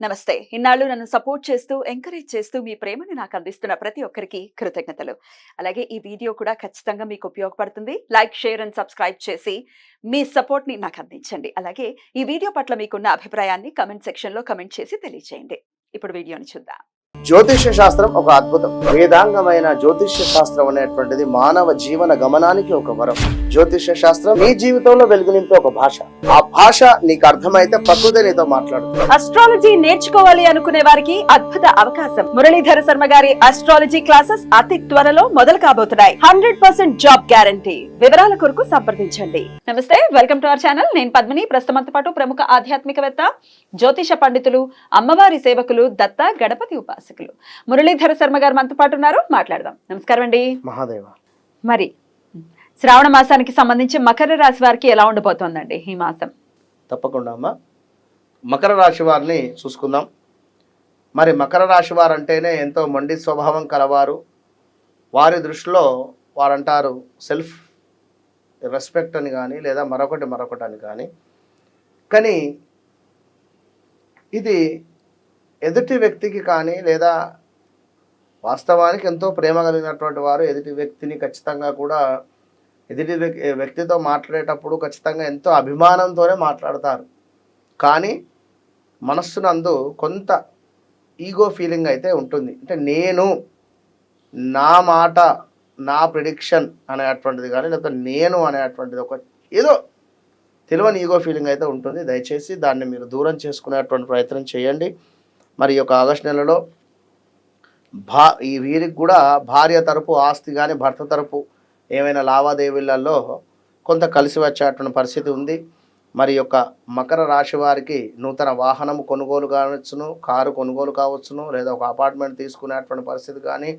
నమస్తే. ఇన్నాళ్ళు నన్ను సపోర్ట్ చేస్తూ, ఎంకరేజ్ చేస్తూ మీ ప్రేమని నాకు అందిస్తున్న ప్రతి ఒక్కరికి కృతజ్ఞతలు. అలాగే ఈ వీడియో కూడా ఖచ్చితంగా మీకు ఉపయోగపడుతుంది. లైక్, షేర్ అండ్ సబ్స్క్రైబ్ చేసి మీ సపోర్ట్‌ని నాకు అందించండి. అలాగే ఈ వీడియో పట్ల మీకున్న అభిప్రాయాన్ని కామెంట్ సెక్షన్‌లో కామెంట్ చేసి తెలియజేయండి. ఇప్పుడు వీడియోని చూద్దాం. జ్యోతిష్య శాస్త్రం ఒక అద్భుతం. వేదాంగమైన జ్యోతిష్య శాస్త్రం అనేటువంటిది మానవ జీవన గమనానికి ఒక వరం. జ్యోతిష్య శాస్త్రం నీ జీవితంలో వెలుగునింపే ఒక భాష. ఆ భాష నీకు అర్థమైతే ప్రకృతి నీతో మాట్లాడుతుంది. అస్ట్రాలజీ నేర్చుకోవాలి అనుకునే వారికి అద్భుత అవకాశం. మురళీధర శర్మ గారి అస్ట్రాలజీ క్లాసెస్ అతి త్వరలో మొదలు కాబోతున్నాయి. 100% జాబ్ గ్యారంటీ. వివరాల కొరకు సంప్రదించండి. నమస్తే, వెల్కమ్ టు అవర్ ఛానల్. నేను పద్మిని. ప్రస్తుతంతో పాటు ప్రముఖ ఆధ్యాత్మికవేత్త, జ్యోతిష పండితులు, అమ్మవారి సేవకులు, దత్త గణపతి ఉపాసకులు మురళీధర శర్మ గారు మనతో పాటు ఉన్నారు. మాట్లాడదాం. నమస్కారం అండి. మహాదేవ. మరి శ్రావణ మాసానికి సంబంధించి మకర రాశి వారికి ఎలా ఉండబోతోందండి ఈ మాసం? తప్పకుండా అమ్మా. మకర రాశి వారిని చూసుకుందాం. మరి మకర రాశి వారు అంటేనే ఎంతో మొండి స్వభావం కలవారు. వారి దృష్టిలో వారంటారు సెల్ఫ్ రెస్పెక్ట్ అని కానీ లేదా మరొకటి అని కానీ ఇది ఎదుటి వ్యక్తికి కానీ లేదా వాస్తవానికి ఎంతో ప్రేమ కలిగినటువంటి వారు ఎదుటి వ్యక్తిని ఖచ్చితంగా కూడా ఎదుటి వ్యక్తితో మాట్లాడేటప్పుడు ఖచ్చితంగా ఎంతో అభిమానంతోనే మాట్లాడతారు. కానీ మనస్సునందు కొంత ఈగో ఫీలింగ్ అయితే ఉంటుంది. అంటే నేను, నా మాట, నా ప్రిడిక్షన్ అనేటువంటిది కానీ లేకపోతే నేను అనేటువంటిది ఒక ఏదో తెలియని ఈగో ఫీలింగ్ అయితే ఉంటుంది. దయచేసి దాన్ని మీరు దూరం చేసుకునేటువంటి ప్రయత్నం చేయండి. మరి యొక్క ఆగస్టు నెలలో ఈ వీరికి కూడా భార్య తరపు ఆస్తి కానీ భర్త తరపు ఏమైనా లావాదేవీలలో కొంత కలిసి వచ్చేటువంటి పరిస్థితి ఉంది. మరి యొక్క మకర రాశి వారికి నూతన వాహనం కొనుగోలు కావచ్చును, కారు కొనుగోలు కావచ్చును, లేదా ఒక అపార్ట్మెంట్ తీసుకునేటువంటి పరిస్థితి కానీ,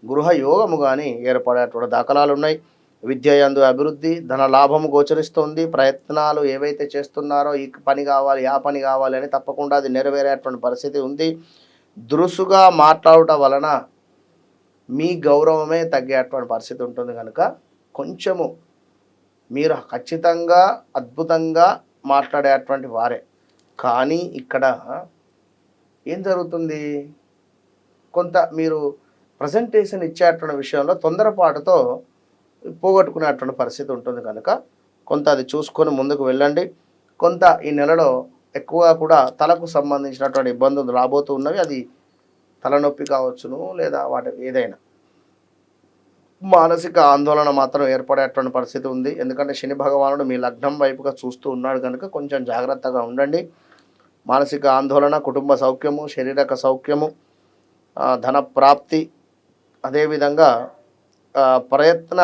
గృహ యోగము కానీ ఏర్పడేటువంటి దాఖలాలు ఉన్నాయి. విద్య యందు అభివృద్ధి, ధన లాభము గోచరిస్తుంది. ప్రయత్నాలు ఏవైతే చేస్తున్నారో ఈ పని కావాలి, ఆ పని కావాలి అని తప్పకుండా అది నెరవేరేటువంటి పరిస్థితి ఉంది. దురుసుగా మాట్లాడటం వలన మీ గౌరవమే తగ్గేటువంటి పరిస్థితి ఉంటుంది. కనుక కొంచెము మీరు ఖచ్చితంగా అద్భుతంగా మాట్లాడేటువంటి వారే. కానీ ఇక్కడ ఏం జరుగుతుంది, కొంత మీరు ప్రజెంటేషన్ ఇచ్చేటువంటి విషయంలో తొందరపాటుతో పోగొట్టుకునేటువంటి పరిస్థితి ఉంటుంది. కనుక కొంత అది చూసుకొని ముందుకు వెళ్ళండి. కొంత ఈ నెలలో ఎక్కువగా కూడా తలకు సంబంధించినటువంటి ఇబ్బందులు రాబోతూ ఉన్నవి. అది తలనొప్పి కావచ్చును లేదా వాటి ఏదైనా మానసిక ఆందోళన మాత్రం ఏర్పడేటువంటి పరిస్థితి ఉంది. ఎందుకంటే శని భగవానుడు మీ లగ్నం వైపుగా చూస్తూ ఉన్నాడు కనుక కొంచెం జాగ్రత్తగా ఉండండి. మానసిక ఆందోళన, కుటుంబ సౌఖ్యము, శారీరక సౌఖ్యము, ధన ప్రాప్తి, అదేవిధంగా ప్రయత్న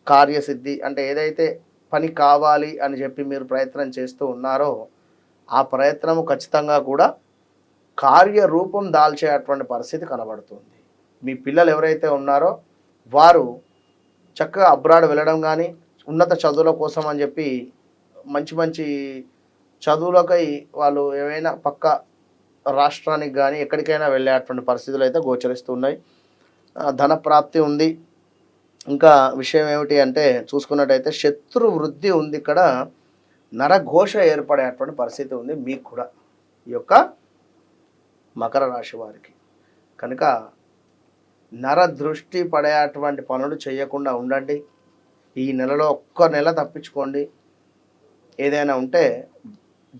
కార్యసిద్ధి. అంటే ఏదైతే పని కావాలి అని చెప్పి మీరు ప్రయత్నం చేస్తూ ఉన్నారో ఆ ప్రయత్నము ఖచ్చితంగా కూడా కార్యరూపం దాల్చేటువంటి పరిస్థితి కనబడుతుంది. మీ పిల్లలు ఎవరైతే ఉన్నారో వారు చక్కగా అబ్రాడ్ వెళ్ళడం కానీ, ఉన్నత చదువుల కోసం అని చెప్పి మంచి చదువులకై వాళ్ళు ఏమైనా పక్క రాష్ట్రానికి కానీ ఎక్కడికైనా వెళ్ళేటువంటి పరిస్థితులు అయితే గోచరిస్తున్నాయి. ధన ప్రాప్తి ఉంది. ఇంకా విషయం ఏమిటి అంటే చూసుకున్నట్టయితే శత్రు వృద్ధి ఉంది. ఇక్కడ నరఘోష ఏర్పడేటువంటి పరిస్థితి ఉంది మీకు కూడా ఈ యొక్క మకర రాశి వారికి. కనుక నర దృష్టి పడేటువంటి పనులు చేయకుండా ఉండండి. ఈ నెలలో ఒక్క నెల తప్పించుకోండి. ఏదైనా ఉంటే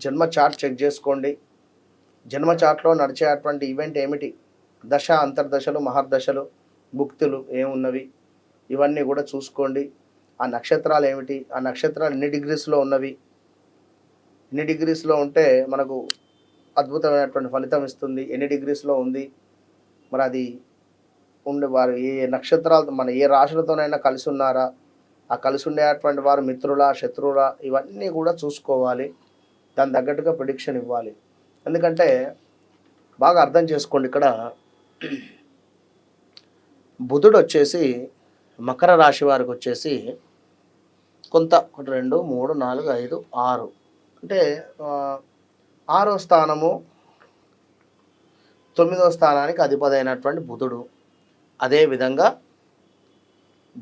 జన్మ చార్ట్ చెక్ చేసుకోండి. జన్మ చార్ట్లో నడిచేటువంటి ఈవెంట్ ఏమిటి, దశ, అంతర్దశలు, మహర్దశలు, భుక్తులు ఏమున్నవి ఇవన్నీ కూడా చూసుకోండి. ఆ నక్షత్రాలు ఏమిటి, ఆ నక్షత్రాలు ఎన్ని డిగ్రీస్లో ఉన్నవి, ఎన్ని డిగ్రీస్లో ఉంటే మనకు అద్భుతమైనటువంటి ఫలితం ఇస్తుంది, ఎన్ని డిగ్రీస్లో ఉంది, మరి అది ఉండే వారు ఏ నక్షత్రాలతో మన ఏ రాశులతోనైనా కలిసి ఉన్నారా, ఆ కలిసి ఉండేటువంటి వారు మిత్రులా శత్రువులా ఇవన్నీ కూడా చూసుకోవాలి. దాని తగ్గట్టుగా ప్రిడిక్షన్ ఇవ్వాలి. ఎందుకంటే బాగా అర్థం చేసుకోండి, ఇక్కడ బుధుడు వచ్చేసి మకర రాశి వారికి వచ్చేసి కొంత 1 2 3 4 5 6 అంటే 6వ స్థానము 9వ స్థానానికి అధిపతి అయినటువంటి బుధుడు. అదేవిధంగా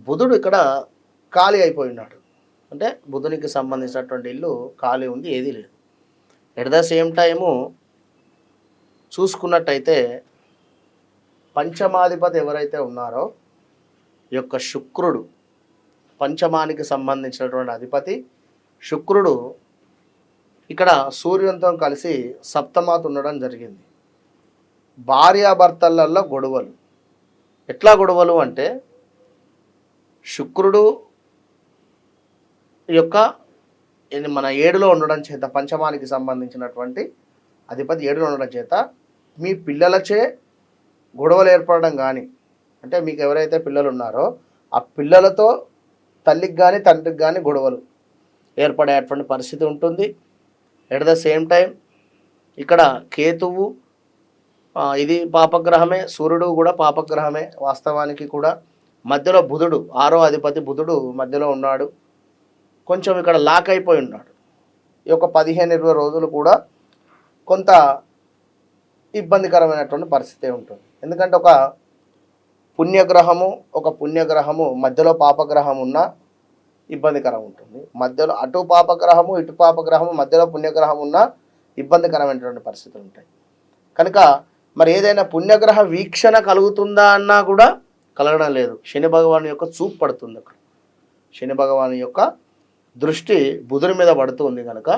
బుధుడు ఇక్కడ ఖాళీ అయిపోయి ఉన్నాడు. అంటే బుధునికి సంబంధించినటువంటి ఇల్లు ఖాళీ ఉంది, ఏదీ లేదు. ఎట్ ద సేమ్ టైము చూసుకున్నట్టయితే పంచమాధిపతి ఎవరైతే ఉన్నారో ఈ యొక్క శుక్రుడు, పంచమానికి సంబంధించినటువంటి అధిపతి శుక్రుడు ఇక్కడ సూర్యునితో కలిసి సప్తమాత్ ఉండడం జరిగింది. భార్యాభర్తలలో గొడవలు. ఎట్లా గొడవలు అంటే శుక్రుడు యొక్క మన 7లో ఉండడం చేత, పంచమానికి సంబంధించినటువంటి అధిపతి 7లో ఉండడం చేత మీ పిల్లలచే గొడవలు ఏర్పడడం కానీ, అంటే మీకు ఎవరైతే పిల్లలు ఉన్నారో ఆ పిల్లలతో తల్లికి కానీ తండ్రికి కానీ గొడవలు ఏర్పడేటువంటి పరిస్థితి ఉంటుంది. ఎట్ ద సేమ్ టైం ఇక్కడ కేతువు ఇది పాపగ్రహమే, సూర్యుడు కూడా పాపగ్రహమే వాస్తవానికి కూడా. మధ్యలో బుధుడు 6వ అధిపతి బుధుడు మధ్యలో ఉన్నాడు. కొంచెం ఇక్కడ లాక్ అయిపోయి ఉన్నాడు. ఈ యొక్క 15-20 రోజులు కూడా కొంత ఇబ్బందికరమైనటువంటి పరిస్థితి ఉంటుంది. ఎందుకంటే ఒక పుణ్యగ్రహము మధ్యలో పాపగ్రహం ఉన్న ఇబ్బందికరం ఉంటుంది. మధ్యలో అటు పాపగ్రహము ఇటు పాపగ్రహము మధ్యలో పుణ్యగ్రహం ఉన్న ఇబ్బందికరమైనటువంటి పరిస్థితులు ఉంటాయి. కనుక మరి ఏదైనా పుణ్యగ్రహ వీక్షణ కలుగుతుందా అన్నా కూడా కలగడం లేదు. శని భగవాను యొక్క చూపు పడుతుంది. అక్కడ శని భగవాను యొక్క దృష్టి బుధుని మీద పడుతుంది. కనుక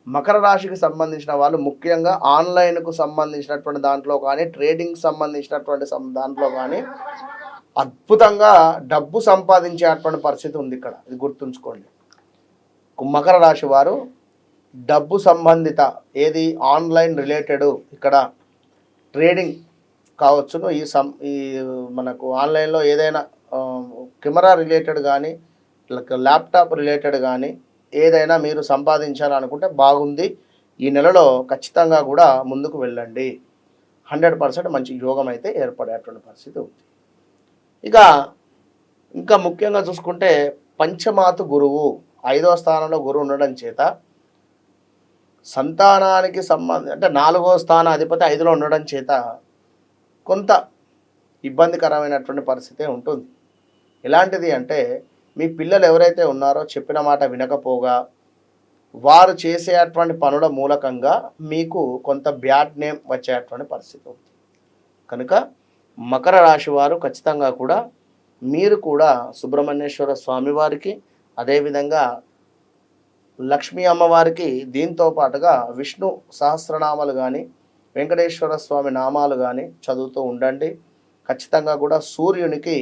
మకర రాశికి సంబంధించిన వాళ్ళు ముఖ్యంగా ఆన్లైన్కు సంబంధించినటువంటి దాంట్లో కానీ, ట్రేడింగ్ సంబంధించినటువంటి దాంట్లో కానీ అద్భుతంగా డబ్బు సంపాదించేటువంటి పరిస్థితి ఉంది. ఇక్కడ ఇది గుర్తుంచుకోండి. మకర రాశి వారు డబ్బు సంబంధిత ఏది ఆన్లైన్ రిలేటెడ్, ఇక్కడ ట్రేడింగ్ కావచ్చును, ఈ మనకు ఆన్లైన్లో ఏదైనా కెమెరా రిలేటెడ్ కానీ, ల్యాప్టాప్ రిలేటెడ్ కానీ ఏదైనా మీరు సంపాదించాలనుకుంటే బాగుంది. ఈ నెలలో ఖచ్చితంగా కూడా ముందుకు వెళ్ళండి. 100% మంచి యోగం అయితే ఏర్పడేటువంటి పరిస్థితి ఉంది. ఇక ఇంకా ముఖ్యంగా చూసుకుంటే పంచమాతు గురువు 5వ స్థానంలో గురువు ఉండడం చేత సంతానానికి అంటే 4వ స్థాన అధిపతి 5లో ఉండడం చేత కొంత ఇబ్బందికరమైనటువంటి పరిస్థితి ఉంటుంది. ఎలాంటిది అంటే మీ పిల్లలు ఎవరైతే ఉన్నారో చెప్పిన మాట వినకపోగా వారు చేసేటువంటి పనుల మూలకంగా మీకు కొంత బ్యాడ్ నేమ్ వచ్చేటువంటి పరిస్థితి ఉంది. కనుక మకర రాశి వారు ఖచ్చితంగా కూడా మీరు కూడా సుబ్రహ్మణ్యేశ్వర స్వామి వారికి, అదేవిధంగా లక్ష్మీ అమ్మవారికి, దీంతో పాటుగా విష్ణు సహస్రనామాలు కానీ వెంకటేశ్వర స్వామి నామాలు కానీ చదువుతూ ఉండండి. ఖచ్చితంగా కూడా సూర్యునికి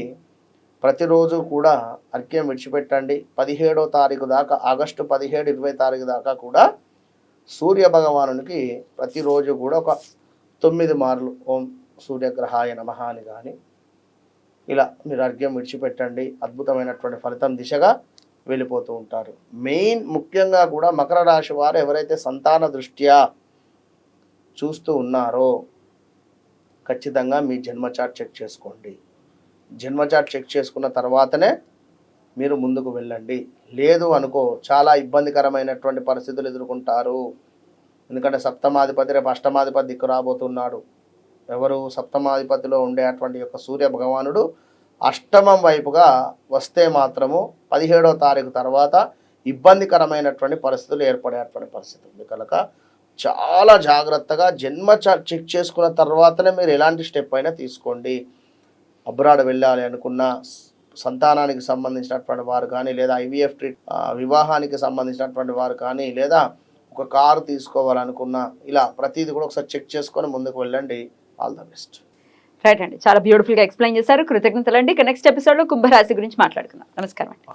ప్రతిరోజు కూడా అర్ఘ్యం విడిచిపెట్టండి. 17వ తారీఖు దాకా, ఆగస్టు 17, 20 తారీఖు దాకా కూడా సూర్య భగవానునికి ప్రతిరోజు కూడా ఒక 9 మార్లు ఓం సూర్యగ్రహాయ నమః అని కానీ ఇలా మీరు అర్ఘ్యం విడిచిపెట్టండి. అద్భుతమైనటువంటి ఫలితం దిశగా వెళ్ళిపోతూ ఉంటారు. ముఖ్యంగా కూడా మకర రాశి వారు ఎవరైతే సంతాన దృష్ట్యా చూస్తూ ఉన్నారో ఖచ్చితంగా మీ జన్మ చార్ట్ చెక్ చేసుకోండి. జన్మ చార్ట్ చెక్ చేసుకున్న తర్వాతనే మీరు ముందుకు వెళ్ళండి. లేదు అనుకో చాలా ఇబ్బందికరమైనటువంటి పరిస్థితులు ఎదుర్కొంటారు. ఎందుకంటే సప్తమాధిపతి రేపు అష్టమాధిపతి దిక్కు రాబోతున్నాడు. ఎవరు? సప్తమాధిపతిలో ఉండేటువంటి యొక్క సూర్య భగవానుడు అష్టమం వైపుగా వస్తే మాత్రము 17వ తారీఖు తర్వాత ఇబ్బందికరమైనటువంటి పరిస్థితులు ఏర్పడేటువంటి పరిస్థితి ఉంది. కనుక చాలా జాగ్రత్తగా జన్మ చార్ట్ చెక్ చేసుకున్న తర్వాతనే మీరు ఎలాంటి స్టెప్ అయినా తీసుకోండి. అబ్రాడ్ వెళ్ళాలి అనుకున్న, సంతానానికి సంబంధించినటువంటి వారు కానీ, లేదా ఐవీఎఫ్ వివాహానికి సంబంధించినటువంటి వారు కానీ, లేదా ఒక కారు తీసుకోవాలనుకున్నా, ఇలా ప్రతిదీ కూడా ఒకసారి చెక్ చేసుకొని ముందుకు వెళ్ళండి. All the best. రైట్ అండి, చాలా బ్యూటిఫుల్ గా ఎక్స్ప్లెయిన్ చేశారు. కృతజ్ఞతలు అండి. ఇక నెక్స్ట్ ఎపిసోడ్ లో కుంభరాశి గురించి మాట్లాడుకుందాం. నమస్కారం అండి.